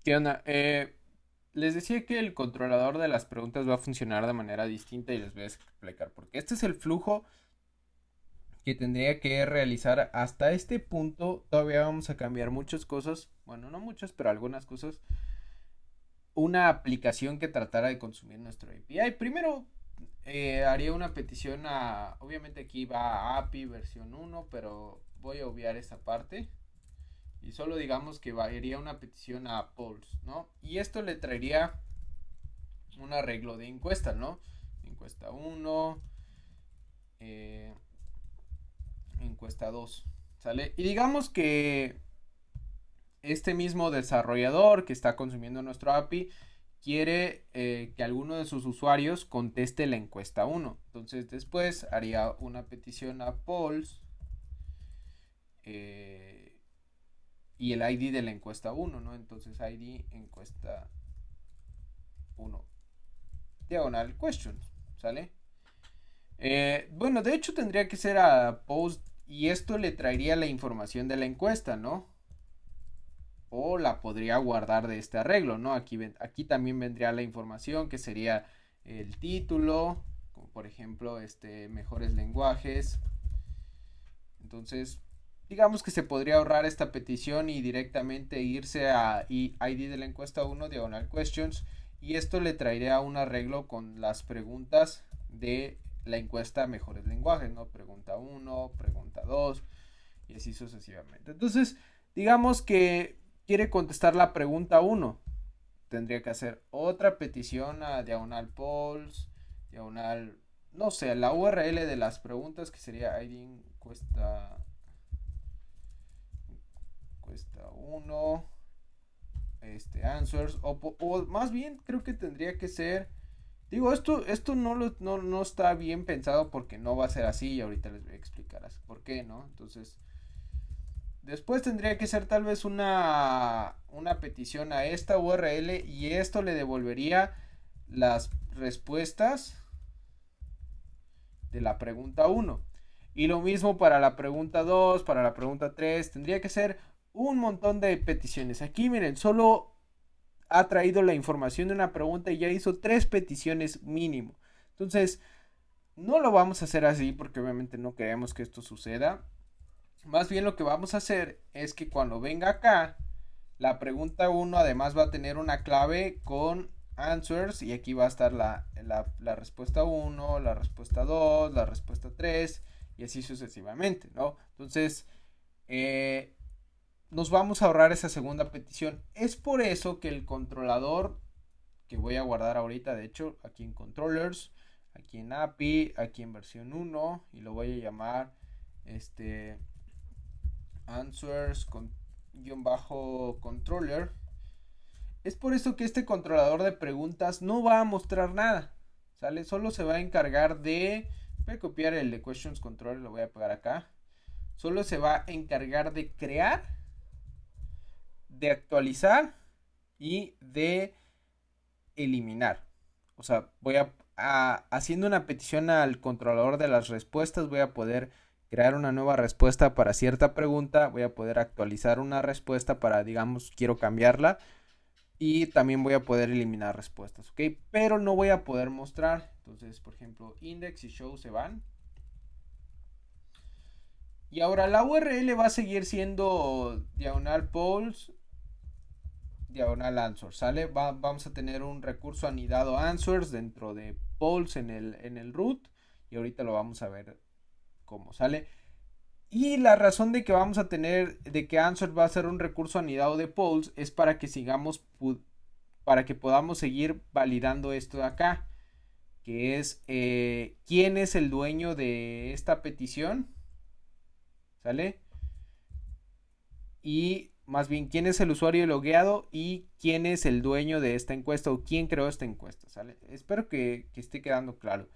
¿Qué onda? Les decía que el controlador de las preguntas va a funcionar de manera distinta y les voy a explicar por qué. Este es el flujo que tendría que realizar hasta este punto. Todavía vamos a cambiar muchas cosas. Bueno, no muchas, pero algunas cosas. Una aplicación que tratara de consumir nuestro API. Primero haría una petición a... Obviamente aquí va a API versión 1, pero voy a obviar esa parte. Y solo digamos que haría una petición a polls, ¿no? Y esto le traería un arreglo de encuesta, ¿no? Encuesta uno, eh, encuesta 2, ¿sale? Y digamos que este mismo desarrollador que está consumiendo nuestro API quiere que alguno de sus usuarios conteste la encuesta uno. Entonces después haría una petición a polls eh, y el ID de la encuesta uno, ¿no? Entonces ID encuesta uno diagonal questions, ¿sale? Bueno, de hecho tendría que ser a post y esto le traería la información de la encuesta, ¿no? O la podría guardar de este arreglo, ¿no? Aquí también vendría la información que sería el título, como por ejemplo, mejores lenguajes. Entonces, digamos que se podría ahorrar esta petición y directamente irse a ID de la encuesta uno diagonal questions, y esto le traería un arreglo con las preguntas de la encuesta mejores lenguajes, ¿no? Pregunta uno, pregunta 2 y así sucesivamente. Entonces, digamos que quiere contestar la pregunta uno, tendría que hacer otra petición a diagonal polls, diagonal, no sé, la URL de las preguntas que sería ID encuesta uno, answers, o más bien creo que tendría que ser, digo, esto no está bien pensado porque no va a ser así y ahorita les voy a explicar por qué, ¿no? Entonces, después tendría que ser tal vez una petición a esta URL y esto le devolvería las respuestas de la pregunta uno. Y lo mismo para la pregunta 2, para la pregunta 3. Tendría que ser un montón de peticiones. Aquí miren, solo ha traído la información de una pregunta y ya hizo 3 peticiones mínimo. Entonces, no lo vamos a hacer así porque obviamente no queremos que esto suceda. Más bien lo que vamos a hacer es que cuando venga acá, la pregunta uno además va a tener una clave con answers y aquí va a estar la respuesta uno, la respuesta 2, la respuesta 3 y así sucesivamente, ¿no? Entonces, eh, nos vamos a ahorrar esa segunda petición. Es por eso que el controlador que voy a guardar ahorita, de hecho, aquí en controllers, aquí en API, aquí en versión uno y lo voy a llamar este answers con guión bajo controller. Es por eso que este controlador de preguntas no va a mostrar nada, ¿sale? Solo se va a encargar de... Voy a copiar el de questions controller, lo voy a pegar acá. Solo se va a encargar de crear, de actualizar y de eliminar. O sea, haciendo una petición al controlador de las respuestas, voy a poder crear una nueva respuesta para cierta pregunta, voy a poder actualizar una respuesta para, digamos, quiero cambiarla y también voy a poder eliminar respuestas, ¿ok? Pero no voy a poder mostrar. Entonces, por ejemplo, index y show se van. Y ahora la URL va a seguir siendo diagonal polls, diagonal answers, ¿sale? Vamos a tener un recurso anidado answers dentro de polls en el root. Y ahorita lo vamos a ver cómo sale. Y la razón de que vamos a tener, de que answer va a ser un recurso anidado de polls, es para que sigamos, para que podamos seguir validando esto de acá, que es quién es el dueño de esta petición, ¿sale? Y más bien quién es el usuario logueado y quién es el dueño de esta encuesta o quién creó esta encuesta, ¿sale? Espero que esté quedando claro.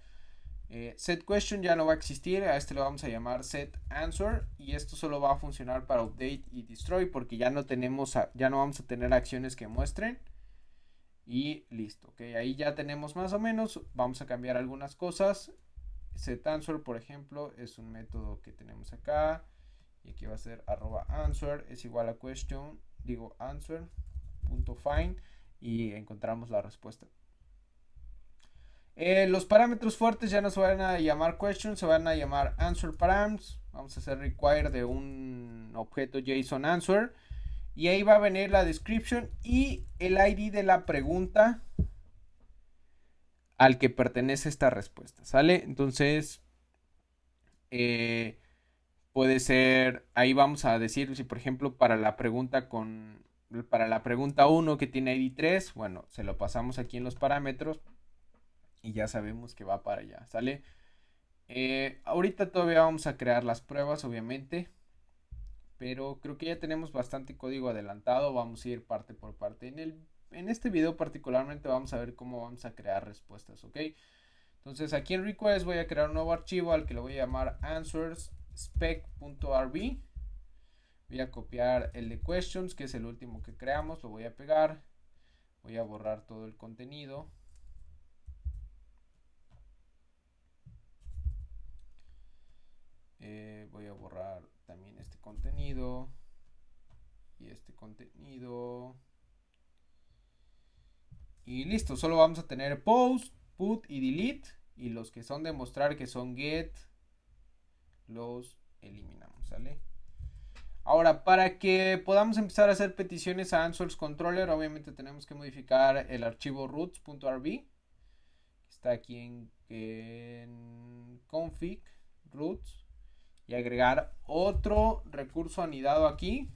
Set question ya no va a existir, a este lo vamos a llamar set answer y esto solo va a funcionar para update y destroy porque ya no tenemos, ya no vamos a tener acciones que muestren. Y listo, ok, ahí ya tenemos más o menos, vamos a cambiar algunas cosas. SetAnswer, por ejemplo, es un método que tenemos acá. Y aquí va a ser @answer es igual a question, digo answer. answers.find y encontramos la respuesta. Los parámetros fuertes ya no se van a llamar questions, se van a llamar answer params. Vamos a hacer require de un objeto JSON answer. Y ahí va a venir la description y el ID de la pregunta al que pertenece esta respuesta, ¿sale? Entonces, puede ser, ahí vamos a decir, si por ejemplo para la pregunta 1 que tiene ID 3, bueno, se lo pasamos aquí en los parámetros y ya sabemos que va para allá, ¿sale? Ahorita todavía vamos a crear las pruebas, obviamente, pero creo que ya tenemos bastante código adelantado. Vamos a ir parte por parte. En este video particularmente vamos a ver cómo vamos a crear respuestas, ¿ok? Entonces aquí en request voy a crear un nuevo archivo al que le voy a llamar answers.spec.rb. Voy a copiar el de questions, que es el último que creamos, lo voy a pegar. Voy a borrar todo el contenido. Voy a borrar también este contenido y este contenido y listo. Solo vamos a tener post, put y delete, y los que son de mostrar, que son get, los eliminamos, ¿sale? Ahora, para que podamos empezar a hacer peticiones a Answers Controller, obviamente tenemos que modificar el archivo roots.rb. Está aquí en config roots. Y agregar otro recurso anidado aquí,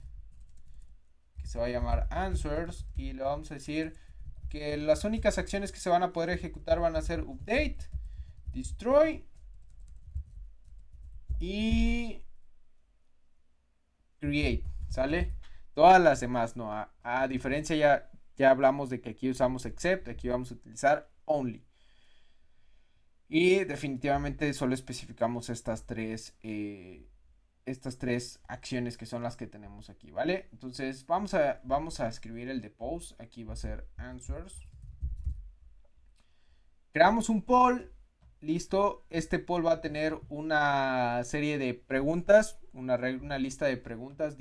que se va a llamar answers, y le vamos a decir que las únicas acciones que se van a poder ejecutar van a ser update, destroy y create, ¿sale? Todas las demás no. A diferencia ya hablamos de que aquí usamos except, aquí vamos a utilizar only. Y definitivamente solo especificamos estas tres acciones que son las que tenemos aquí, ¿vale? Entonces vamos a escribir el de post. Aquí va a ser answers. Creamos un poll. Listo. Este poll va a tener una serie de preguntas, una lista de preguntas,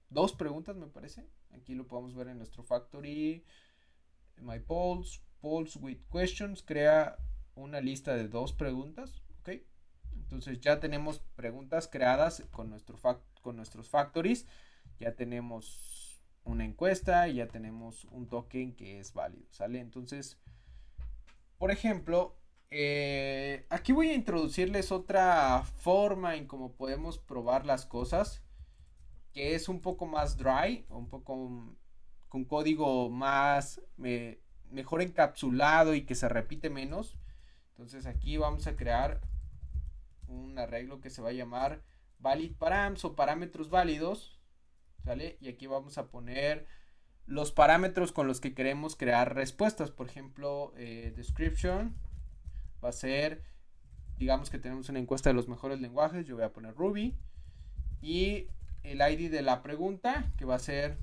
2 preguntas me parece. Aquí lo podemos ver en nuestro factory. My polls with questions. Crea una lista de 2 preguntas, ¿ok? Entonces ya tenemos preguntas creadas con nuestros factories. Ya tenemos una encuesta y ya tenemos un token que es válido, ¿sale? Entonces, por ejemplo, aquí voy a introducirles otra forma en cómo podemos probar las cosas, que es un poco más dry, un poco con código más mejor encapsulado y que se repite menos. Entonces aquí vamos a crear un arreglo que se va a llamar valid params o parámetros válidos, ¿sale? Y aquí vamos a poner los parámetros con los que queremos crear respuestas. Por ejemplo, description va a ser, digamos que tenemos una encuesta de los mejores lenguajes, yo voy a poner Ruby, y el ID de la pregunta, que va a ser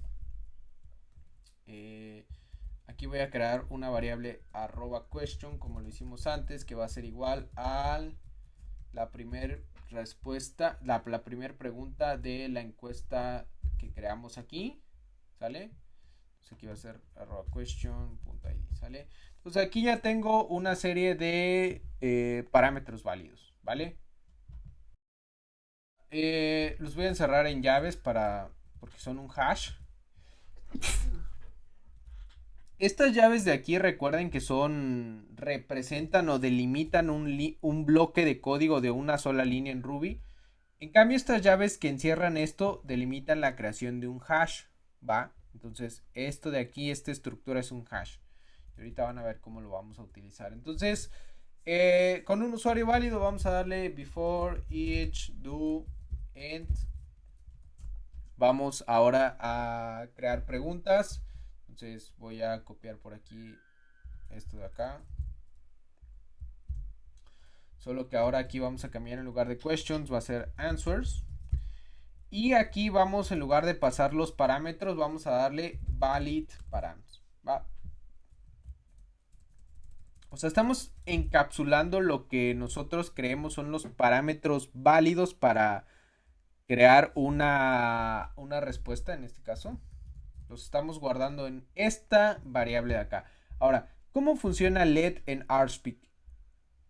aquí voy a crear una variable @question, como lo hicimos antes, que va a ser igual a la primera respuesta, la primera pregunta de la encuesta que creamos aquí, ¿sale? Entonces aquí va a ser @question.id, ¿sale? Entonces aquí ya tengo una serie de parámetros válidos, ¿vale? Los voy a encerrar en llaves porque son un hash. Estas llaves de aquí, recuerden que representan o delimitan un bloque de código de una sola línea en Ruby. En cambio, estas llaves que encierran esto delimitan la creación de un hash, ¿va? Entonces, esto de aquí, esta estructura es un hash. Y ahorita van a ver cómo lo vamos a utilizar. Entonces, con un usuario válido vamos a darle before each do end. Vamos ahora a crear preguntas. Entonces voy a copiar por aquí esto de acá. Solo que ahora aquí vamos a cambiar, en lugar de questions va a ser answers. Y aquí vamos, en lugar de pasar los parámetros, vamos a darle valid params, ¿va? O sea, estamos encapsulando lo que nosotros creemos son los parámetros válidos para crear una respuesta en este caso. Los estamos guardando en esta variable de acá. Ahora, ¿cómo funciona let en RSpeak?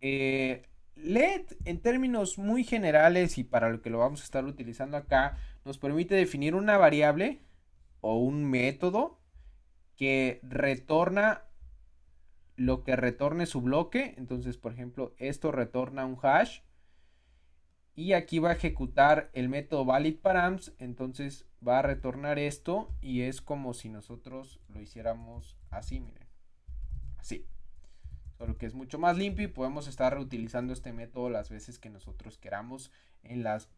Let, en términos muy generales y para lo que lo vamos a estar utilizando acá, nos permite definir una variable o un método que retorna lo que retorne su bloque. Entonces, por ejemplo, esto retorna un hash. Y aquí va a ejecutar el método validParams. Entonces va a retornar esto. Y es como si nosotros lo hiciéramos así, miren. Así. Solo que es mucho más limpio y podemos estar reutilizando este método las veces que nosotros queramos en los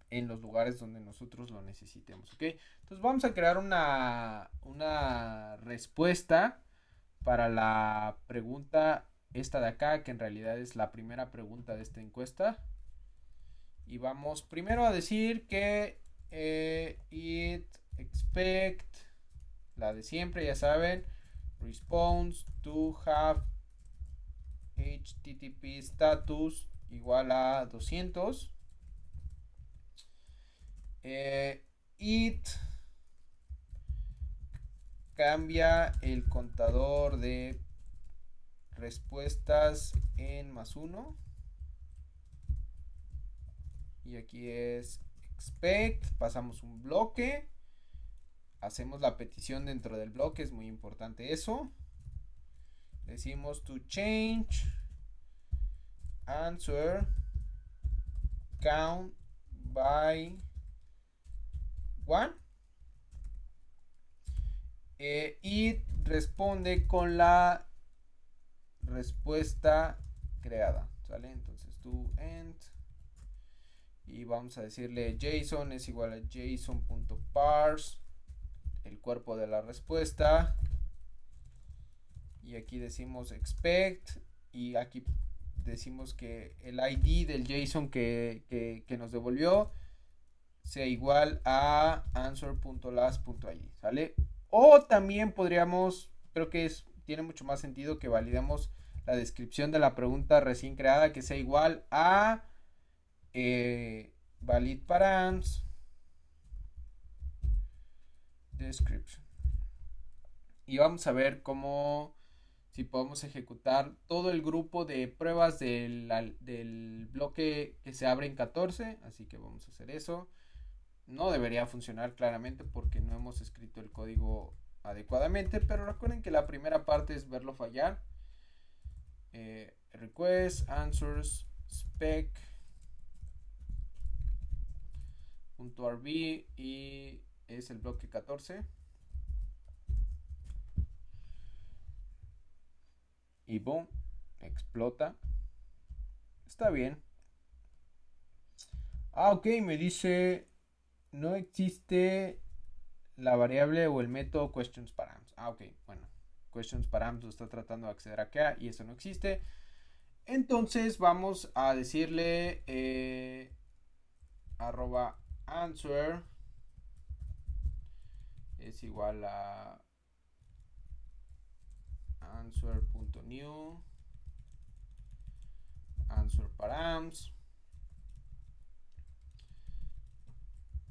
lugares donde nosotros lo necesitemos. ¿Ok? Entonces vamos a crear una respuesta para la pregunta esta de acá, que en realidad es la primera pregunta de esta encuesta. Y vamos primero a decir que it expect, la de siempre, ya saben, response to have HTTP status igual a 200. It cambia el contador de respuestas en +1. Y aquí es expect, pasamos un bloque, hacemos la petición dentro del bloque, es muy importante eso. Decimos to change answer count by 1. Y responde con la respuesta creada, ¿sale? Entonces to end y vamos a decirle JSON es igual a JSON.parse el cuerpo de la respuesta, y aquí decimos expect y aquí decimos que el ID del JSON que nos devolvió sea igual a answer.last.id, ¿sale? O también podríamos, creo que tiene mucho más sentido que validemos la descripción de la pregunta recién creada, que sea igual a validParams description. Y vamos a ver cómo, si podemos ejecutar todo el grupo de pruebas del bloque que se abre en 14. Así que vamos a hacer eso. No debería funcionar claramente porque no hemos escrito el código adecuadamente, pero recuerden que la primera parte es verlo fallar. Request answers spec .rb y es el bloque 14. Y boom, explota. Está bien. Ok, me dice no existe la variable o el método QuestionsParams. Ok, bueno, QuestionsParams lo está tratando de acceder acá y eso no existe. Entonces vamos a decirle arroba answer es igual a answer.new answerParams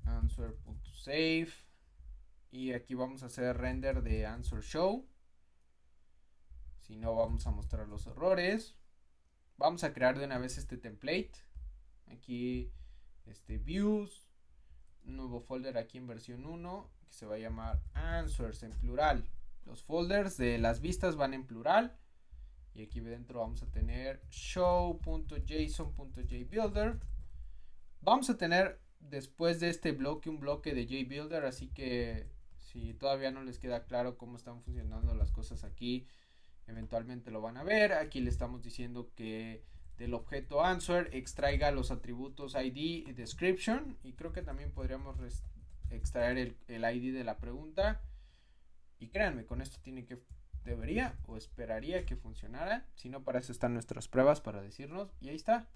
answer.save y aquí vamos a hacer render de answer show, si no vamos a mostrar los errores. Vamos a crear de una vez este template aquí, views, un nuevo folder aquí en versión 1 que se va a llamar answers en plural. Los folders de las vistas van en plural y aquí dentro vamos a tener show.json.jbuilder. Vamos a tener después de este bloque un bloque de JBuilder, así que si todavía no les queda claro cómo están funcionando las cosas aquí, eventualmente lo van a ver. Aquí le estamos diciendo que del objeto answer extraiga los atributos ID y description, y creo que también podríamos extraer el ID de la pregunta. Y créanme, con esto debería o esperaría que funcionara. Si no, para eso están nuestras pruebas, para decirnos. Y ahí está,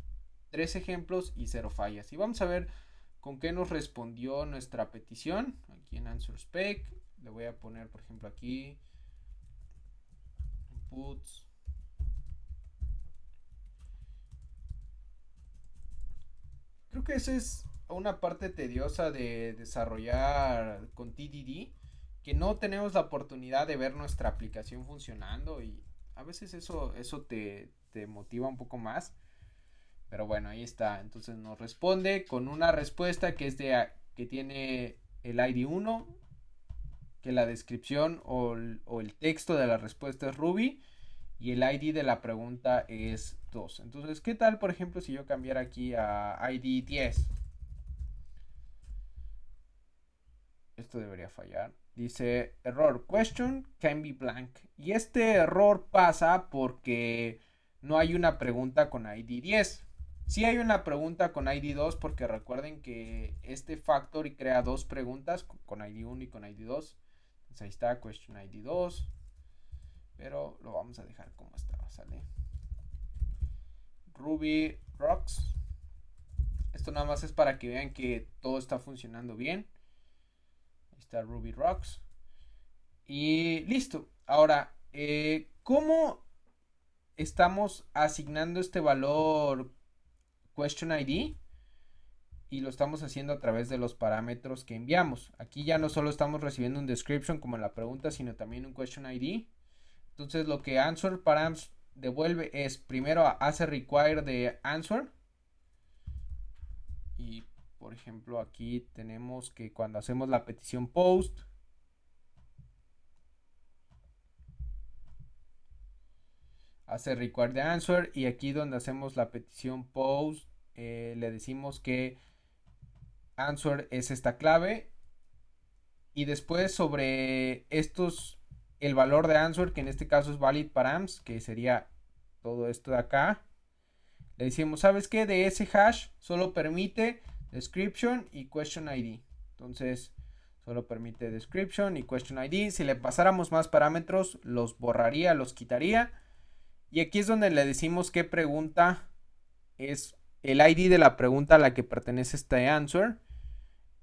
3 ejemplos y 0 fallas. Y vamos a ver con qué nos respondió nuestra petición. Aquí en AnswerSpec le voy a poner, por ejemplo, aquí inputs. Creo que esa es una parte tediosa de desarrollar con TDD, no tenemos la oportunidad de ver nuestra aplicación funcionando y a veces eso te motiva un poco más. Pero bueno, ahí está. Entonces nos responde con una respuesta que es que tiene el ID 1, que la descripción o el texto de la respuesta es Ruby y el ID de la pregunta es 2. Entonces, ¿qué tal, por ejemplo, si yo cambiara aquí a ID 10? Esto debería fallar. Dice error, question can be blank. Y este error pasa porque no hay una pregunta con ID 10. Sí hay una pregunta con ID 2 porque recuerden que este factory crea dos preguntas con ID 1 y con ID 2. Entonces ahí está question ID 2. Pero lo vamos a dejar como estaba, ¿sale? Ruby rocks. Esto nada más es para que vean que todo está funcionando bien. Ahí está Ruby rocks. Y listo. Ahora, ¿cómo estamos asignando este valor question ID? Y lo estamos haciendo a través de los parámetros que enviamos. Aquí ya no solo estamos recibiendo un description como en la pregunta, sino también un question ID. Entonces lo que answer params devuelve es primero hace require de answer. Y por ejemplo aquí tenemos que cuando hacemos la petición post, hace require de answer. Y aquí donde hacemos la petición post, le decimos que answer es esta clave. Y después sobre estos, el valor de answer, que en este caso es valid params, que sería todo esto de acá. Le decimos, ¿sabes qué? De ese hash solo permite description y question ID. Entonces, solo permite description y question ID. Si le pasáramos más parámetros, los borraría, los quitaría. Y aquí es donde le decimos qué pregunta es el ID de la pregunta a la que pertenece este answer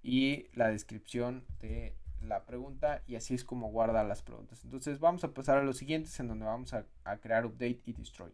y la descripción de la pregunta, y así es como guarda las preguntas. Entonces vamos a pasar a los siguientes en donde vamos a crear update y destroy.